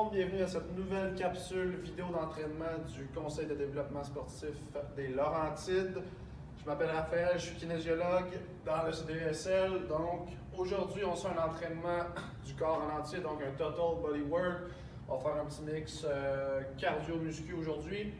monde, bienvenue à cette nouvelle capsule vidéo d'entraînement du Conseil de développement sportif des Laurentides. Je m'appelle Raphaël, je suis kinésiologue dans le CDESL. Donc aujourd'hui, on fait un entraînement du corps en entier, donc un total body work. On va faire un petit mix cardio-muscu aujourd'hui.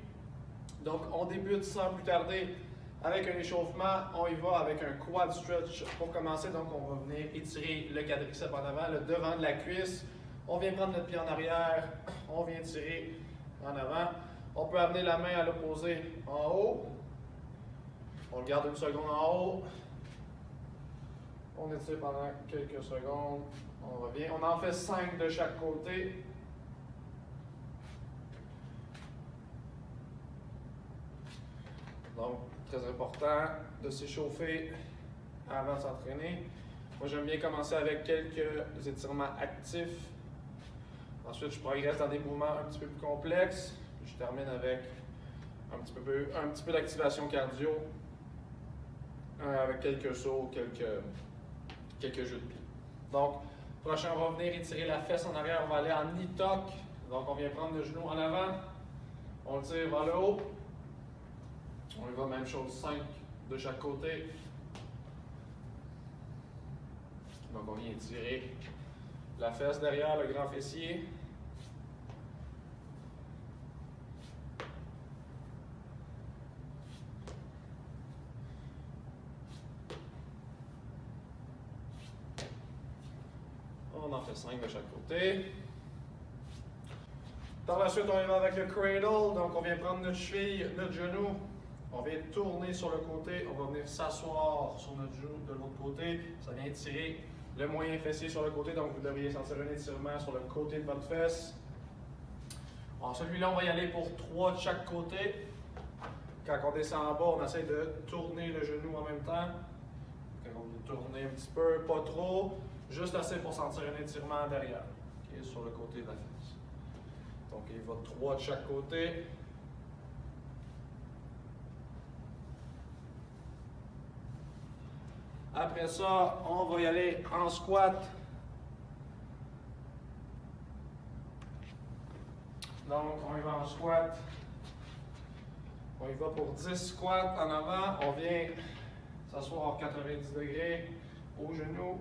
Donc on débute sans plus tarder avec un échauffement. On y va avec un quad stretch pour commencer. Donc on va venir étirer le quadriceps en avant, le devant de la cuisse. On vient prendre notre pied en arrière, on vient tirer en avant. On peut amener la main à l'opposé en haut. On le garde une seconde en haut. On étire pendant quelques secondes. On revient. On en fait 5 de chaque côté. Donc, très important de s'échauffer avant de s'entraîner. Moi, j'aime bien commencer avec quelques étirements actifs. Ensuite, je progresse dans des mouvements un petit peu plus complexes. Je termine avec un petit peu d'activation cardio, avec quelques sauts, quelques jeux de pied. Donc, prochain, on va venir étirer la fesse en arrière. On va aller en knee tuck. Donc, on vient prendre le genou en avant. On le tire vers le haut. On y va, même chose, 5 de chaque côté. Donc, on vient étirer la fesse derrière, le grand fessier. On en fait 5 de chaque côté. Par la suite, on y va avec le cradle. Donc, on vient prendre notre cheville, notre genou. On vient tourner sur le côté. On va venir s'asseoir sur notre genou de l'autre côté. Ça vient tirer le moyen fessier sur le côté. Donc, vous devriez sentir un étirement sur le côté de votre fesse. En celui-là, on va y aller pour 3 de chaque côté. Quand on descend en bas, on essaie de tourner le genou en même temps. Quand on veut tourner un petit peu, pas trop. Juste assez pour sentir un étirement derrière, okay, sur le côté de la fesse. Donc, il va 3 de chaque côté. Après ça, on va y aller en squat. Donc, on y va en squat. On y va pour 10 squats en avant. On vient s'asseoir à 90 degrés au genou.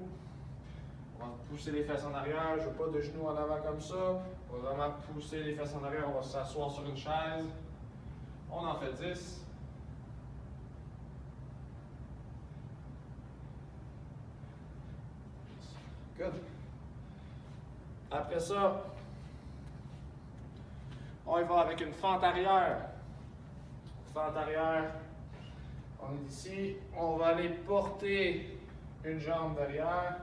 On va pousser les fesses en arrière. Je ne veux pas de genoux en avant comme ça. On va vraiment pousser les fesses en arrière. On va s'asseoir sur une chaise. On en fait 10. Good. Après ça, on y va avec une fente arrière. Fente arrière. On est ici. On va aller porter une jambe derrière.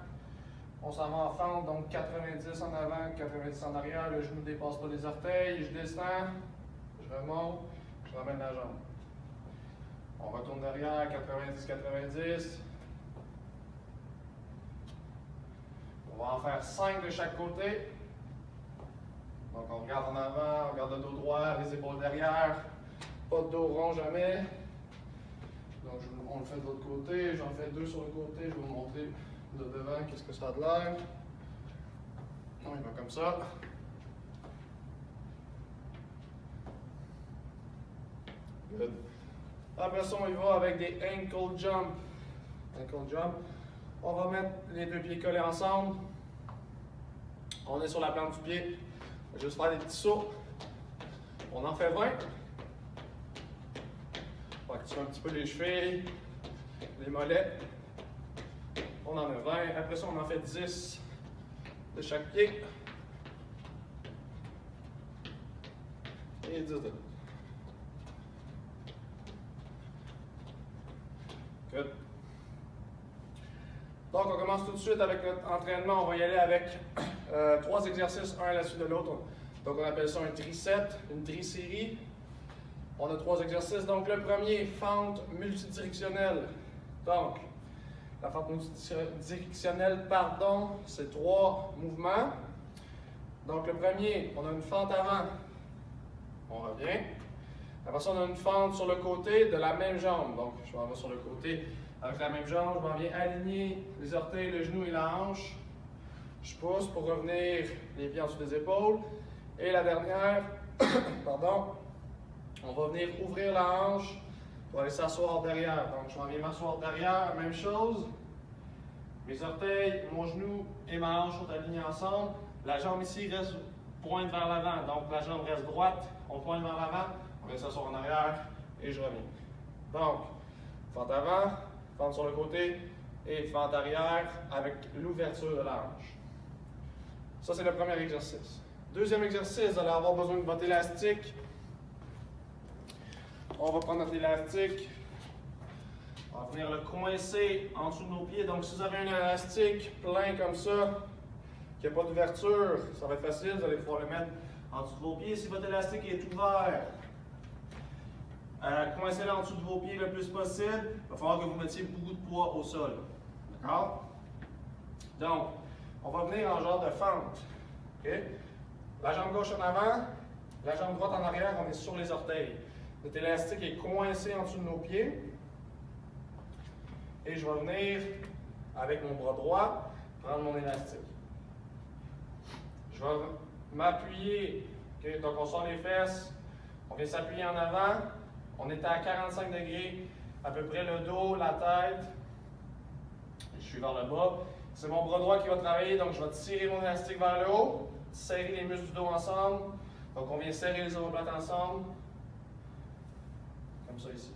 On s'en va en fente, donc 90 en avant, 90 en arrière. Le genou ne dépasse pas les orteils. Je descends, je remonte, je ramène la jambe. On retourne derrière, 90-90. On va en faire 5 de chaque côté. Donc on regarde en avant, on regarde le dos droit, les épaules derrière. Pas de dos rond jamais. Donc on le fait de l'autre côté. J'en fais 2 sur le côté. Je vais vous montrer de devant qu'est-ce que ça a de l'air. On y va comme ça. Good. Après ça, on y va avec des ankle jump. Ankle jump. On va mettre les 2 pieds collés ensemble. On est sur la plante du pied. On va juste faire des petits sauts. On en fait 20. On va activer un petit peu les chevilles, les mollets. On en a 20. Après ça, on en fait 10 de chaque pied. Et 10 de l'autre. Good. Donc, on commence tout de suite avec notre entraînement. On va y aller avec 3 exercices, un à la suite de l'autre. Donc, on appelle ça un tri-set, une tri-série. On a 3 exercices. Donc, le premier, fente multidirectionnelle. Donc, la fente multidirectionnelle, c'est 3 mouvements. Donc, le premier, on a une fente avant. On revient. Après ça, on a une fente sur le côté de la même jambe. Donc, je m'en vais sur le côté avec la même jambe. Je m'en viens aligner les orteils, le genou et la hanche. Je pousse pour revenir les pieds en dessous des épaules. Et la dernière, pardon, on va venir ouvrir la hanche pour aller s'asseoir derrière. Donc, je vais venir m'asseoir derrière, même chose. Mes orteils, mon genou et ma hanche sont alignés ensemble. La jambe ici reste pointe vers l'avant. Donc, la jambe reste droite, on pointe vers l'avant, on vient s'asseoir en arrière et je reviens. Donc, fente avant, fente sur le côté et fente arrière avec l'ouverture de la hanche. Ça, c'est le premier exercice. Deuxième exercice, vous allez avoir besoin de votre élastique. On va prendre notre élastique. On va venir le coincer en dessous de nos pieds. Donc, si vous avez un élastique plein comme ça, qui n'a pas d'ouverture, ça va être facile. Vous allez pouvoir le mettre en dessous de vos pieds. Si votre élastique est ouvert, coincez-le en dessous de vos pieds le plus possible. Il va falloir que vous mettiez beaucoup de poids au sol. D'accord? Donc, on va venir en genre de fente. Okay? La jambe gauche en avant, la jambe droite en arrière, on est sur les orteils. Notre élastique est coincé en dessous de nos pieds. Et je vais venir, avec mon bras droit, prendre mon élastique. Je vais m'appuyer. Okay? Donc, on sort les fesses, on vient s'appuyer en avant. On est à 45 degrés, à peu près le dos, la tête. Je suis vers le bas. C'est mon bras droit qui va travailler, donc je vais tirer mon élastique vers le haut, serrer les muscles du dos ensemble. Donc, on vient serrer les omoplates ensemble. Comme ça ici.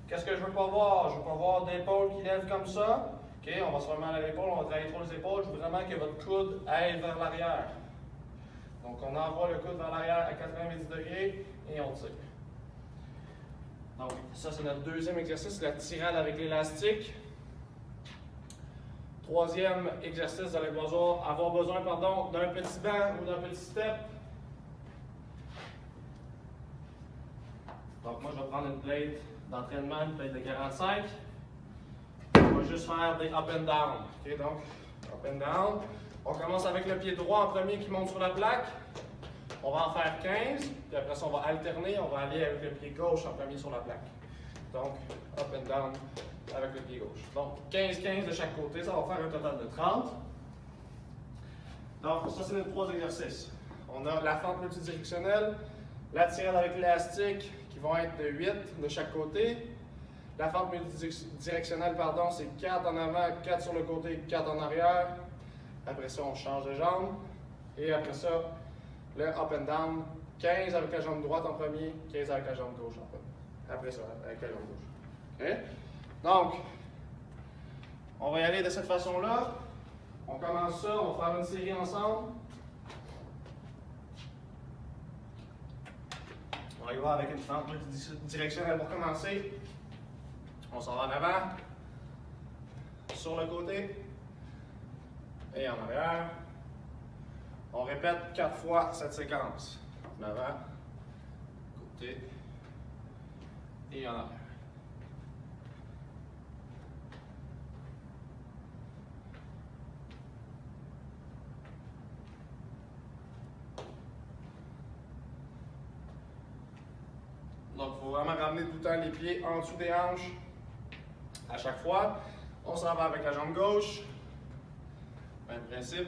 Qu'est-ce que je ne veux pas voir? Je ne veux pas voir d'épaules qui lèvent comme ça. Okay, on va se remettre à l'épaule, on va travailler trop les épaules. Je veux vraiment que votre coude aille vers l'arrière. Donc, on envoie le coude vers l'arrière à 90 degrés et on tire. Donc, ça, c'est notre deuxième exercice, la tirade avec l'élastique. Troisième exercice, vous allez avoir besoin d'un petit banc ou d'un petit step. Donc, moi, je vais prendre une plate d'entraînement, une plate de 45. On va juste faire des up and down. Okay, donc, up and down. On commence avec le pied droit en premier qui monte sur la plaque. On va en faire 15, puis après ça, on va alterner. On va aller avec le pied gauche en premier sur la plaque. Donc, up and down avec le pied gauche. Donc, 15-15 de chaque côté, ça va faire un total de 30. Donc, ça, c'est les trois exercices. On a la fente multidirectionnelle, la tirade avec l'élastique, qui vont être de 8 de chaque côté. La fente multidirectionnelle, pardon, c'est 4 en avant, 4 sur le côté, 4 en arrière. Après ça, on change de jambe. Et après ça, le up and down, 15 avec la jambe droite en premier, 15 avec la jambe gauche en premier. Après ça, avec la jambe gauche. Okay? Donc, on va y aller de cette façon-là. On commence ça, on va faire une série ensemble. On va y voir avec une fente multidirectionnelle pour commencer. On s'en va en avant, sur le côté et en arrière. On répète 4 fois cette séquence. En avant, côté et en arrière. Donc, il faut vraiment ramener tout le temps les pieds en dessous des hanches à chaque fois. On s'en va avec la jambe gauche. Même principe.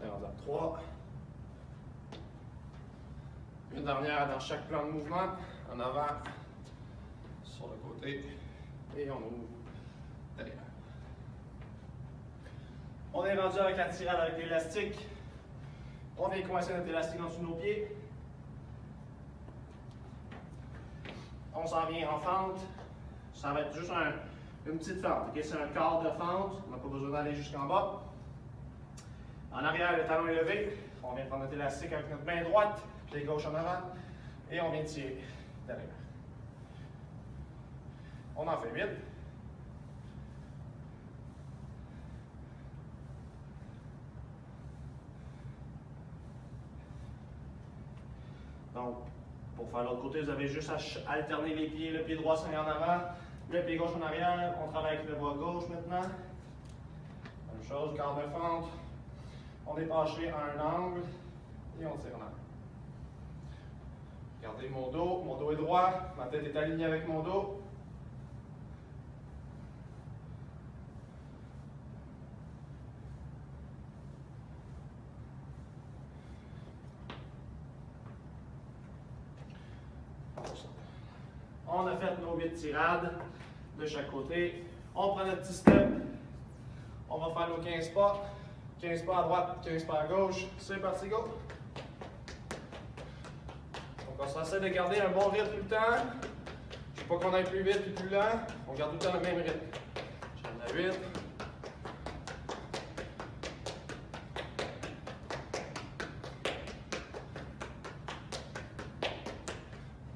On est rendu à 3. Une dernière dans chaque plan de mouvement. En avant, sur le côté. Et on ouvre derrière. On est rendu avec la tirade avec l'élastique. On vient coincer notre élastique en dessous de nos pieds. On s'en vient en fente. Ça va être juste une petite fente. Okay? C'est un quart de fente. On n'a pas besoin d'aller jusqu'en bas. En arrière, le talon est levé. On vient prendre notre élastique avec notre main droite, pied gauche en avant. Et on vient tirer derrière. On en fait 8. Donc, pour faire l'autre côté, vous avez juste à alterner les pieds. Le pied droit s'en est en avant, le pied gauche en arrière. On travaille avec le bras gauche maintenant. Même chose, quart de fente. On est penché à un angle et on tire en avant. Regardez mon dos est droit. droit, ma tête est alignée avec mon dos. On a fait nos 8 tirades de chaque côté. On prend notre petit step. On va faire nos 15 pas. 15 pas à droite, 15 pas à gauche. C'est parti, go! Donc on essaie de garder un bon rythme tout le temps. Je ne veux pas qu'on aille plus vite et plus lent. On garde tout le temps le même rythme. J'en ai 8.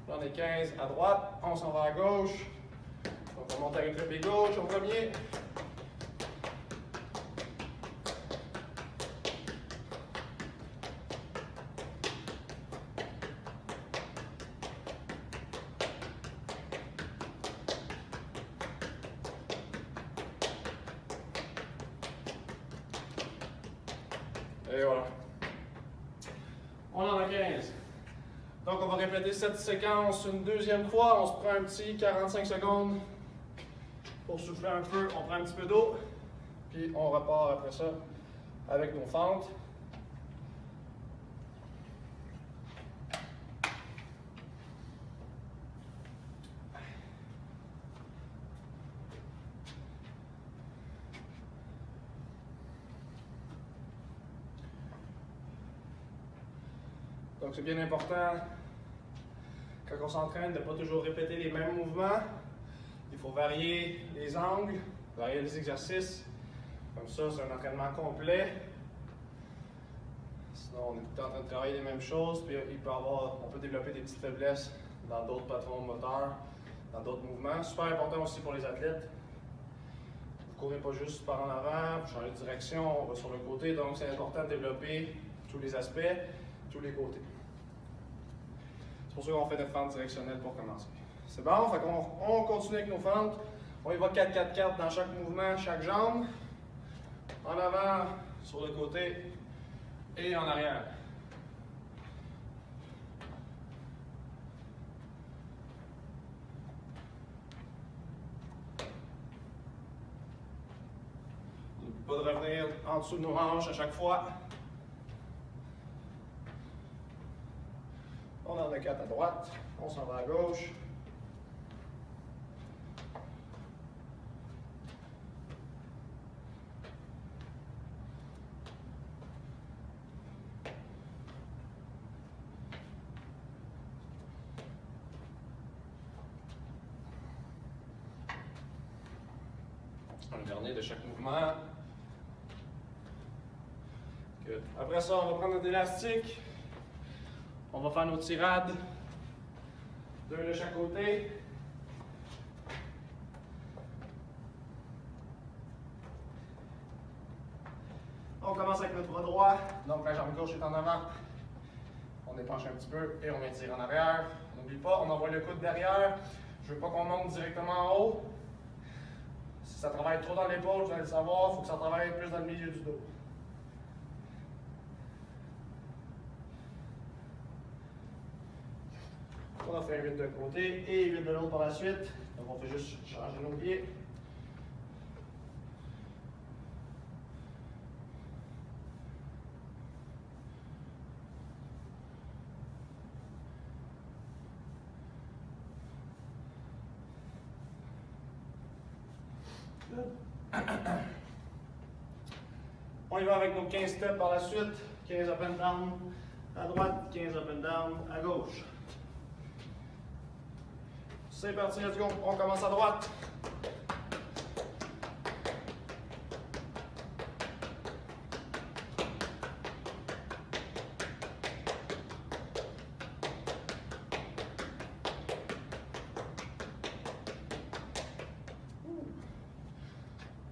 On est 15 à droite, on s'en va à gauche. Donc on monte avec le pied gauche au premier. Et voilà. On en a 15. Donc on va répéter cette séquence une deuxième fois. On se prend un petit 45 secondes pour souffler un peu. On prend un petit peu d'eau. Puis on repart après ça avec nos fentes. Donc c'est bien important, quand on s'entraîne, de ne pas toujours répéter les mêmes mouvements. Il faut varier les angles, varier les exercices. Comme ça, c'est un entraînement complet. Sinon, on est tout le temps en train de travailler les mêmes choses, puis on peut développer des petites faiblesses dans d'autres patrons moteurs, dans d'autres mouvements. Super important aussi pour les athlètes. Vous ne courez pas juste par en avant, vous changez de direction, on va sur le côté, donc c'est important de développer tous les aspects, tous les côtés. C'est pour ça qu'on fait notre fente directionnelle pour commencer. C'est bon? Fait on continue avec nos fentes. On y va 4-4-4 dans chaque mouvement, chaque jambe. En avant, sur le côté et en arrière. N'oublie pas de revenir en dessous de nos hanches à chaque fois. On en a 4 à droite, on s'en va à gauche. Un dernier de chaque mouvement. Good. Après ça, on va prendre notre élastique. On va faire nos tirades. 2 de chaque côté. On commence avec notre bras droit. Donc la jambe gauche est en avant. On dépenche un petit peu et on étire en arrière. N'oublie pas, on envoie le coude derrière. Je ne veux pas qu'on monte directement en haut. Si ça travaille trop dans l'épaule, vous allez le savoir, il faut que ça travaille plus dans le milieu du dos. On a fait 8 d'un côté et 8 de l'autre par la suite. Donc on fait juste changer nos pieds. On y va avec nos 15 steps par la suite. 15 up and down à droite, 15 up and down à gauche. C'est parti, let's go. On commence à droite.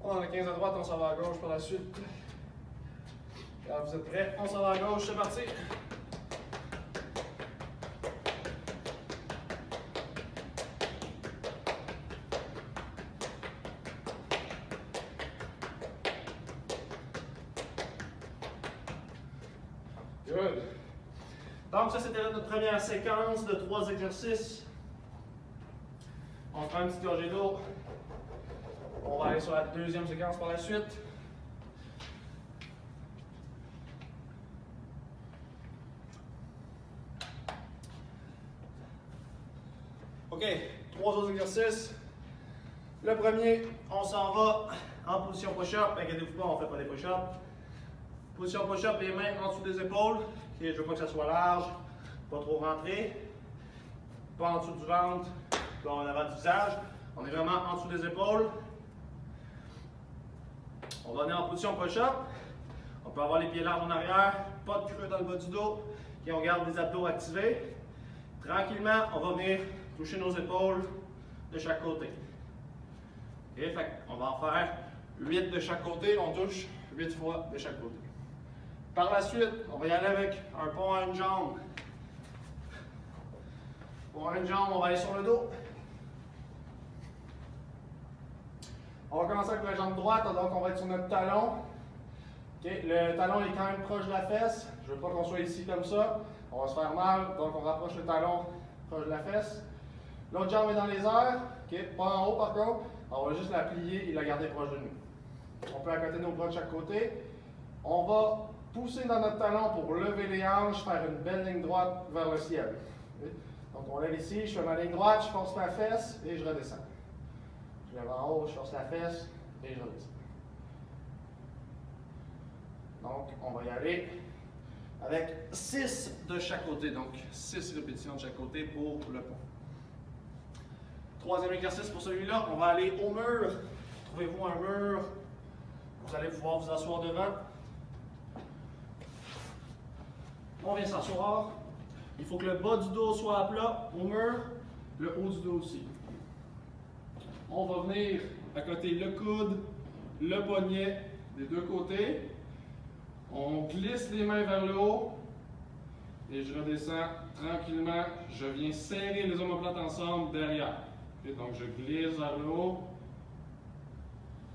On a 15 à droite, on s'en va à gauche par la suite. Quand vous êtes prêts, on s'en va à gauche, c'est parti. Good. Donc ça, c'était notre première séquence de 3 exercices. On se prend une petite gorgée d'eau. On va aller sur la deuxième séquence par la suite. OK, 3 autres exercices. Le premier, on s'en va en position push-up. Inquiétez-vous pas, on ne fait pas des push-ups. Position push-up, les mains en dessous des épaules. Okay, je ne veux pas que ça soit large, pas trop rentré. Pas en dessous du ventre, pas en avant du visage. On est vraiment en dessous des épaules. On va venir en position push-up. On peut avoir les pieds larges en arrière, pas de creux dans le bas du dos. Okay, on garde les abdos activés. Tranquillement, on va venir toucher nos épaules de chaque côté. Okay, on va en faire 8 de chaque côté. On touche 8 fois de chaque côté. Par la suite, on va y aller avec un pont à une jambe. Pont à une jambe, on va aller sur le dos. On va commencer avec la jambe droite, donc on va être sur notre talon. Okay, le talon est quand même proche de la fesse. Je ne veux pas qu'on soit ici comme ça. On va se faire mal, donc on rapproche le talon proche de la fesse. L'autre jambe est dans les airs, okay, pas en haut par contre. On va juste la plier et la garder proche de nous. On peut accoter nos bras de chaque côté. On va pousser dans notre talon pour lever les hanches, faire une belle ligne droite vers le ciel. Okay. Donc on lève ici, je fais ma ligne droite, je force ma fesse et je redescends. Je lève en haut, je force la fesse et je redescends. Donc on va y aller avec 6 de chaque côté, donc 6 répétitions de chaque côté pour le pont. Troisième exercice pour celui-là, on va aller au mur. Trouvez-vous un mur, vous allez pouvoir vous asseoir devant. On vient s'asseoir. Il faut que le bas du dos soit à plat au mur, le haut du dos aussi. On va venir accoter le coude, le poignet des deux côtés. On glisse les mains vers le haut et je redescends tranquillement. Je viens serrer les omoplates ensemble derrière. Okay, donc je glisse vers le haut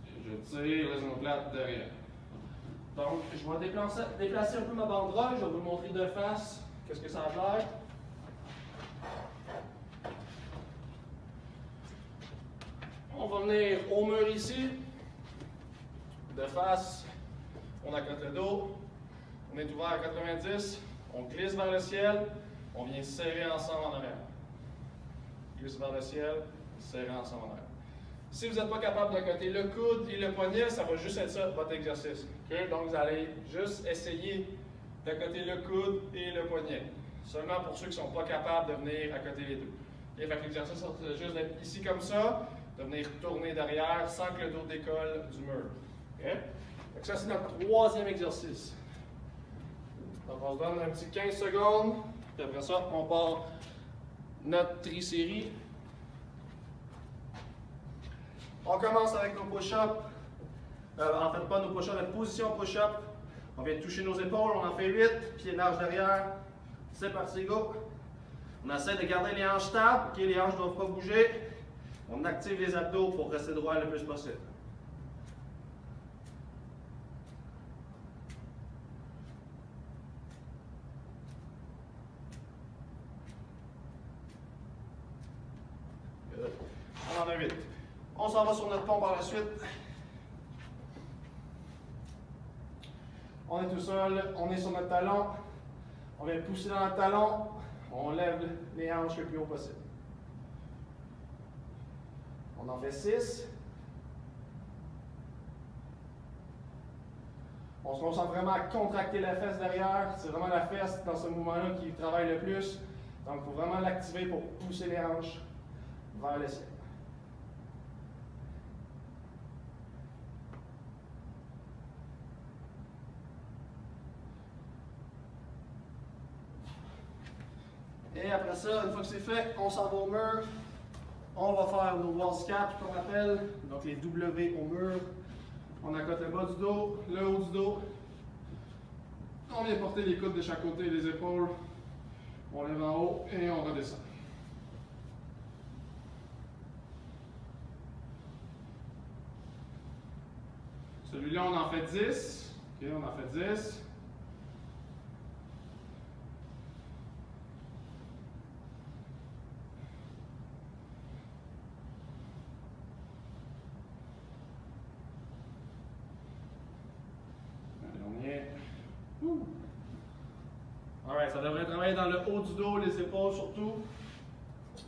et je tire les omoplates derrière. Donc je vais déplacer un peu ma banderole. Je vais vous le montrer de face. Qu'est-ce que ça a l'air? On va venir au mur ici. De face, on accote le dos. On est ouvert à 90. On glisse vers le ciel. On vient serrer ensemble en arrière. Glisse vers le ciel, serrer ensemble en arrière. Si vous n'êtes pas capable d'accoter le coude et le poignet, ça va juste être ça, votre exercice. Okay? Donc vous allez juste essayer d'accoter le coude et le poignet. Seulement pour ceux qui ne sont pas capables de venir accoter les deux. Okay? Fait que l'exercice, c'est juste d'être ici comme ça, de venir tourner derrière sans que le dos décolle du mur. Okay? Donc ça, c'est notre troisième exercice. Donc on se donne un petit 15 secondes, puis après ça, on part notre tri-série. On commence avec nos push-ups. En fait, pas nos push-ups, notre position push-up. On vient toucher nos épaules, on en fait 8, pieds larges derrière. C'est parti, go! On essaie de garder les hanches stables, okay, les hanches ne doivent pas bouger. On active les abdos pour rester droit le plus possible. On en a 8. On s'en va sur notre pont par la suite. On est tout seul, on est sur notre talon. On vient pousser dans notre talon. On lève les hanches le plus haut possible. On en fait 6. On se concentre vraiment à contracter la fesse derrière. C'est vraiment la fesse dans ce mouvement-là qui travaille le plus. Donc, il faut vraiment l'activer pour pousser les hanches vers le ciel. Et après ça, une fois que c'est fait, on s'en va au mur. On va faire nos wall scaps qu'on appelle, donc les W au mur. On accote le bas du dos, le haut du dos. On vient porter les coudes de chaque côté, les épaules. On lève en haut et on redescend. Celui-là, on en fait 10. OK, on en fait 10. travailler dans le haut du dos, les épaules surtout.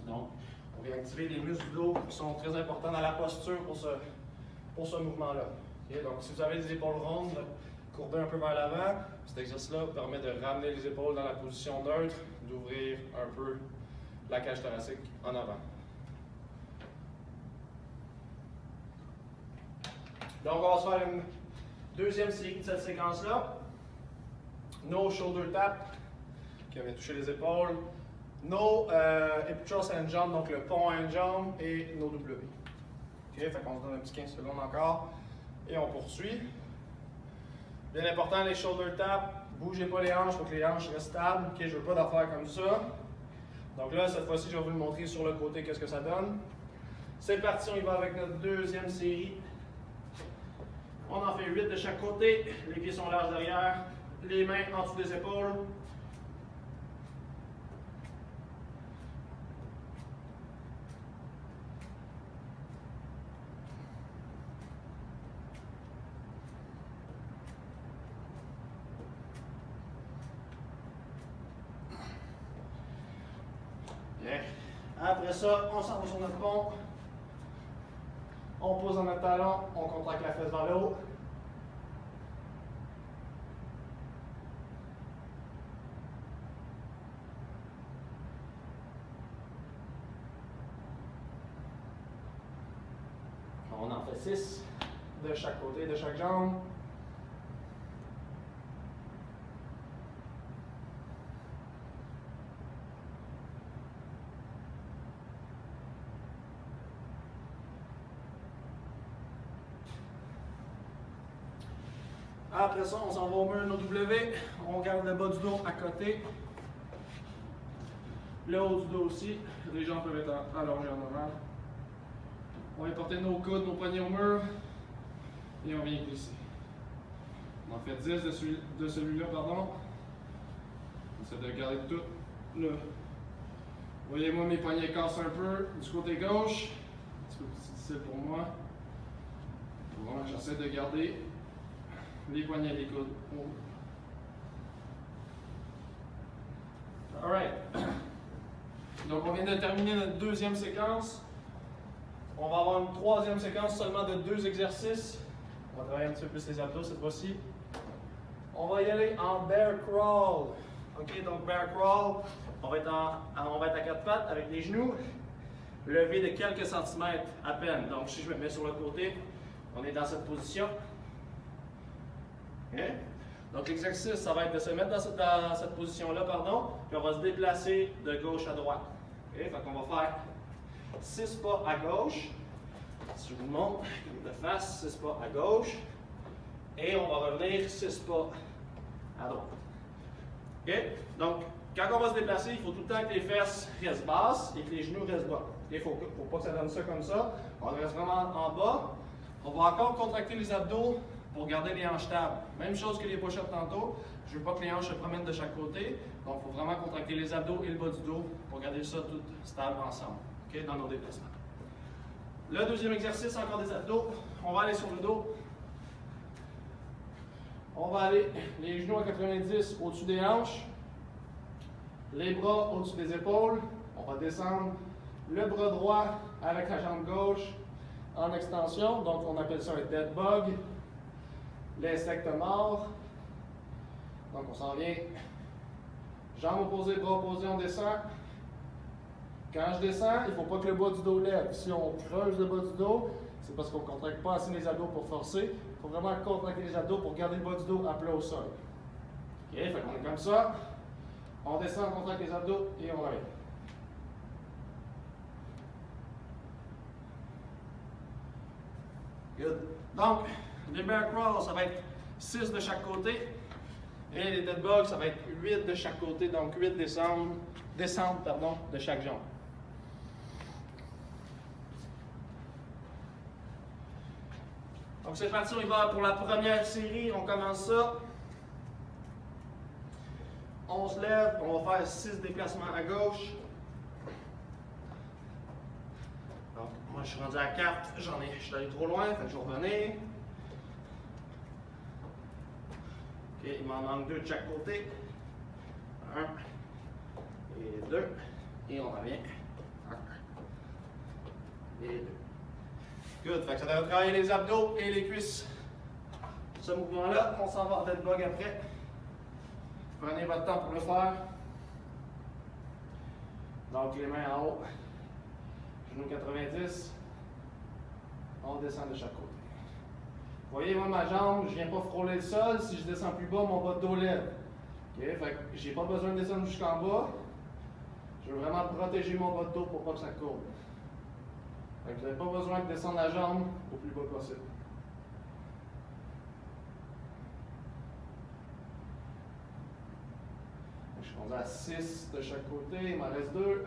Donc, on vient activer les muscles du dos qui sont très importants dans la posture pour ce mouvement-là. Okay? Donc, si vous avez les épaules rondes, courbez un peu vers l'avant. Cet exercice-là permet de ramener les épaules dans la position neutre, d'ouvrir un peu la cage thoracique en avant. Donc, on va se faire une deuxième série de cette séquence-là. No shoulder tap, qui vient toucher les épaules. No hip thrust and jump, donc le pont à une jambe, et no W. OK, fait qu'on se donne un petit 15 secondes encore. Et on poursuit. Bien important, les shoulder tap, bougez pas les hanches, il faut que les hanches restent stables. OK, je veux pas d'affaires comme ça. Donc là, cette fois-ci, je vais vous le montrer sur le côté, qu'est-ce que ça donne. C'est parti, on y va avec notre deuxième série. On en fait 8 de chaque côté. Les pieds sont larges derrière. Les mains en dessous des épaules. Bien. Après ça, on s'en va sur notre pont. On pose dans notre talon, on contracte la fesse vers le haut. On en fait 6 de chaque côté, de chaque jambe. Après ça, on s'en va au mur nos W. On garde le bas du dos à côté. Le haut du dos aussi. Les jambes peuvent être allongées en avant. On vient porter nos coudes, nos poignets au mur. Et on vient glisser. On en fait 10 de celui-là, pardon. On essaie de garder tout le... Voyez-moi, mes poignets cassent un peu du côté gauche. Un petit peu plus difficile pour moi. Bon, j'essaie de garder les poignets et les coudes. Alright. Donc, on vient de terminer notre deuxième séquence. On va avoir une troisième séquence seulement de 2 exercices. On va travailler un petit peu plus les abdos cette fois-ci. On va y aller en bear crawl. OK, donc bear crawl, on va être à 4 pattes avec les genoux levés de quelques centimètres à peine. Donc, si je me mets sur le côté, on est dans cette position. OK? Donc, l'exercice, ça va être de se mettre dans cette position-là, pardon, puis on va se déplacer de gauche à droite. OK? Fait qu'on va faire 6 pas à gauche. Si je vous montre de face, 6 pas à gauche. Et on va revenir 6 pas à droite. OK? Donc, quand on va se déplacer, il faut tout le temps que les fesses restent basses et que les genoux restent bas. Il ne faut pas que ça donne ça comme ça. On reste vraiment en bas. On va encore contracter les abdos pour garder les hanches stables. Même chose que les push-ups tantôt. Je ne veux pas que les hanches se promènent de chaque côté. Donc, il faut vraiment contracter les abdos et le bas du dos pour garder ça tout stable ensemble. OK? Dans nos déplacements. Le deuxième exercice, encore des abdos. On va aller sur le dos. On va aller les genoux à 90 au-dessus des hanches. Les bras au-dessus des épaules. On va descendre le bras droit avec la jambe gauche en extension. Donc, on appelle ça un dead bug. L'insecte mort. Donc, on s'en vient. Jambes opposées, bras opposés, on descend. Quand je descends, il ne faut pas que le bas du dos lève. Si on creuse le bas du dos, c'est parce qu'on ne contracte pas assez les abdos pour forcer. Il faut vraiment contracter les abdos pour garder le bas du dos à plat au sol. OK, fait qu'on est comme ça. On descend, on contracte les abdos et on revient. Good. Donc, les bear crawl, ça va être 6 de chaque côté. Et les dead bugs, ça va être 8 de chaque côté. Donc, 8 descentes de chaque jambe. Donc, c'est parti, on y va pour la première série. On commence ça. On se lève, on va faire 6 déplacements à gauche. Donc, moi, je suis rendu à 4. Je suis allé trop loin, fait que je vais revenir. OK, il m'en manque 2 de chaque côté. 1, Et 2. Et on revient. 1. Et 2. Good. Fait que ça devrait travailler les abdos et les cuisses. Ce mouvement-là, on s'en va en dead bug après. Prenez votre temps pour le faire. Donc les mains en haut. Genoux 90. On descend de chaque côté. Vous voyez, moi, ma jambe, je ne viens pas frôler le sol. Si je descends plus bas, mon bas de dos lève. Okay? Fait que j'ai pas besoin de descendre jusqu'en bas. Je veux vraiment protéger mon bas de dos pour pas que ça courbe. Fait que vous n'avez pas besoin de descendre la jambe au plus bas possible. Je suis rendu à 6 de chaque côté, il m'en reste 2.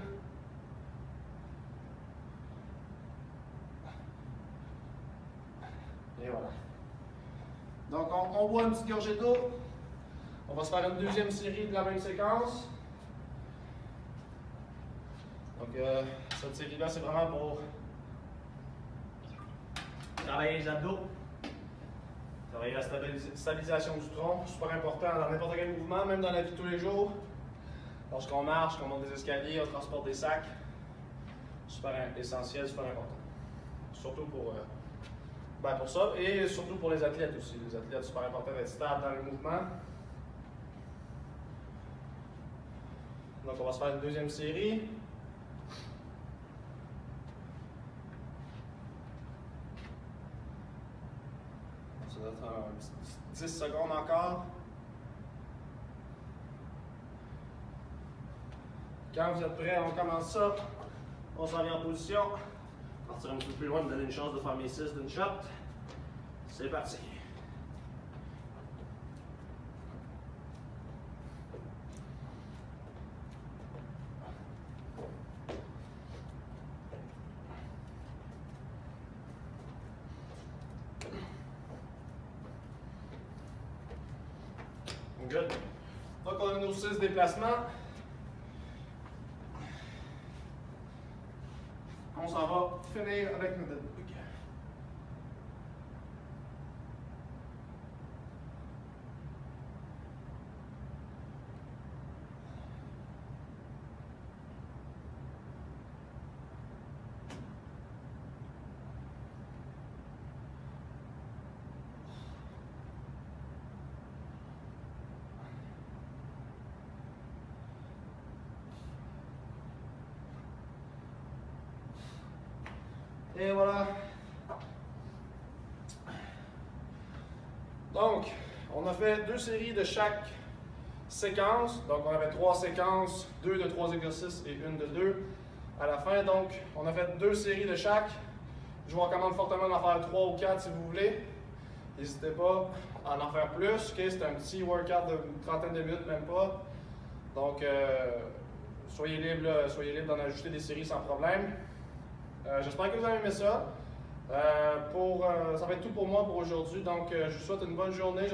Et voilà. Donc, on boit une petite gorgée d'eau. On va se faire une deuxième série de la même séquence. Donc, cette série-là, c'est vraiment pour travailler les abdos, travailler la stabilisation du tronc, super important dans n'importe quel mouvement, même dans la vie de tous les jours. Lorsqu'on marche, qu'on monte des escaliers, on transporte des sacs, super essentiel, super important. Surtout pour ça, et surtout pour les athlètes aussi. Les athlètes, super important d'être stable dans le mouvement. Donc, on va se faire une deuxième série. Ça doit être un petit 10 secondes encore. Quand vous êtes prêts, on commence ça. On s'en vient en position. Partir un petit peu plus loin, me donner une chance de faire mes 6 d'une shot. C'est parti. Good. Donc, on a nos 6 déplacements. On s'en va finir avec notre dead bug. Et voilà. Donc, on a fait 2 séries de chaque séquence. Donc, on avait 3 séquences, 2 de 3 exercices et 1 de 2 à la fin. Donc, on a fait 2 séries de chaque. Je vous recommande fortement d'en faire 3 ou 4 si vous voulez. N'hésitez pas à en faire plus. Okay? C'est un petit workout d'une trentaine de minutes, même pas. Donc, soyez libre d'en ajouter des séries sans problème. J'espère que vous avez aimé ça. Ça va être tout pour moi pour aujourd'hui. Donc, je vous souhaite une bonne journée.